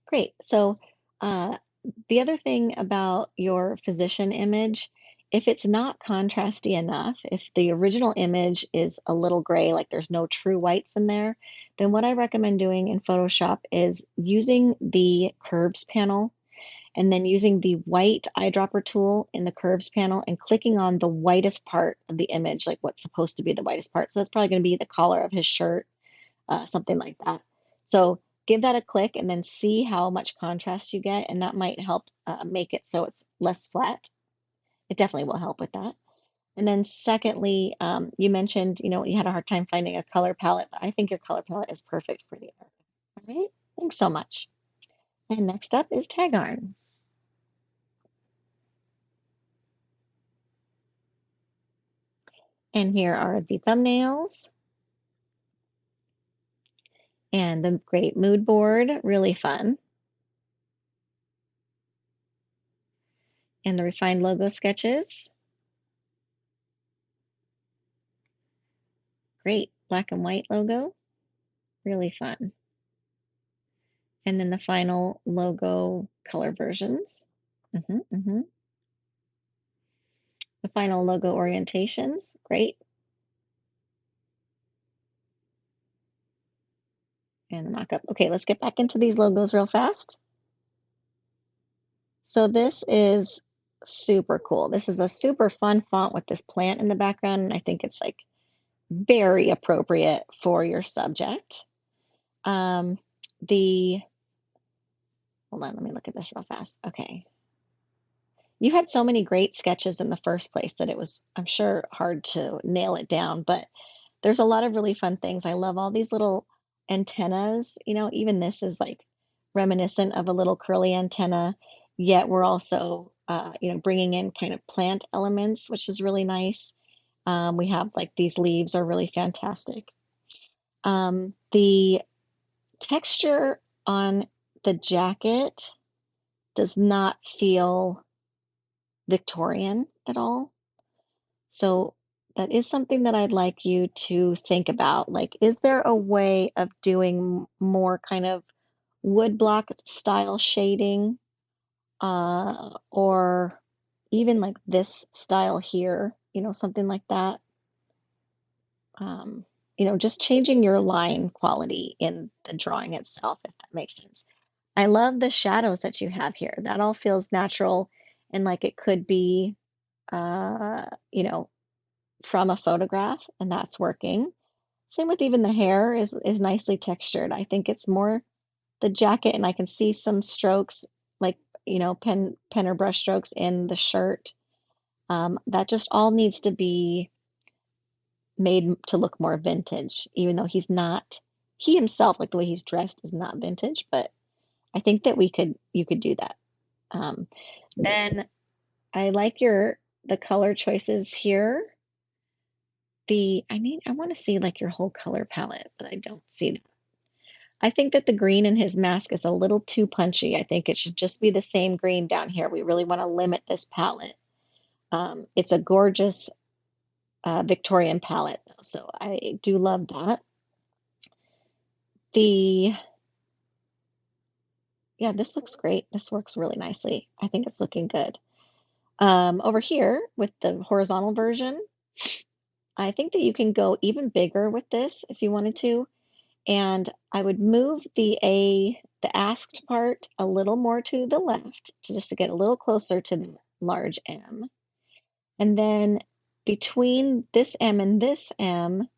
Great. So the other thing about your physician image, if it's not contrasty enough, if the original image is a little gray, like there's no true whites in there, then what I recommend doing in Photoshop is using the curves panel and then using the white eyedropper tool in the curves panel and clicking on the whitest part of the image, like what's supposed to be the whitest part. So that's probably going to be the collar of his shirt, something like that. So give that a click and then see how much contrast you get, and that might help make it so it's less flat. It definitely will help with that. And then secondly, you mentioned, you had a hard time finding a color palette, but I think your color palette is perfect for the art. All right, thanks so much. And next up is tag iron. And here are the thumbnails and the great mood board, really fun. And the refined logo sketches, great black and white logo, really fun. And then the final logo color versions. The final logo orientations, great. And the mock-up. Okay, let's get back into these logos real fast. So this is super cool. This is a super fun font with this plant in the background, and I think it's like very appropriate for your subject. Hold on, let me look at this real fast. Okay. You had so many great sketches in the first place that it was, I'm sure, hard to nail it down, but there's a lot of really fun things. I love all these little antennas. Even this is like reminiscent of a little curly antenna, yet we're also, bringing in kind of plant elements, which is really nice. We have like these leaves are really fantastic. The texture on the jacket does not feel Victorian at all. So that is something that I'd like you to think about. Like, is there a way of doing more kind of woodblock style shading, or even like this style here, something like that? Um, just changing your line quality in the drawing itself, if that makes sense. I love the shadows that you have here. That all feels natural and like it could be, uh, you know, from a photograph, and that's working. Same with even the hair is nicely textured. I think it's more the jacket, and I can see some strokes like, pen or brush strokes in the shirt. That just all needs to be made to look more vintage, even though he himself, like the way he's dressed, is not vintage, but I think that you could do that. Then I like the color choices here. I want to see like your whole color palette, but I don't see that. I think that the green in his mask is a little too punchy. I think it should just be the same green down here. We really want to limit this palette. It's a gorgeous Victorian palette, though, so I do love that. The Yeah, this looks great. This works really nicely. I think it's looking good. Over here with the horizontal version, I think that you can go even bigger with this if you wanted to. And I would move the asked part a little more to the left just to get a little closer to the large M. And then between this M and this M,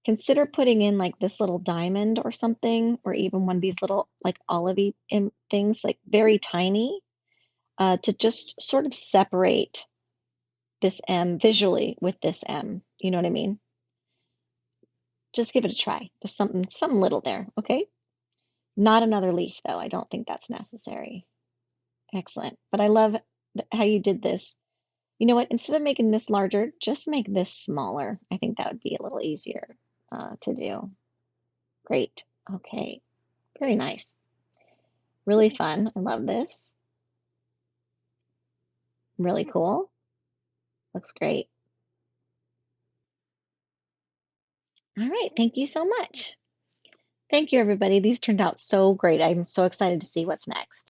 consider putting in like this little diamond or something, or even one of these little like olivey things, like very tiny, to just sort of separate this M visually with this M. You know what I mean? Just give it a try. Just something little there, okay? Not another leaf though. I don't think that's necessary. Excellent. But I love how you did this. You know what? Instead of making this larger, just make this smaller. I think that would be a little easier to do. Great. Okay. Very nice. Really fun. I love this. Really cool. Looks great. All right. Thank you so much. Thank you, everybody. These turned out so great. I'm so excited to see what's next.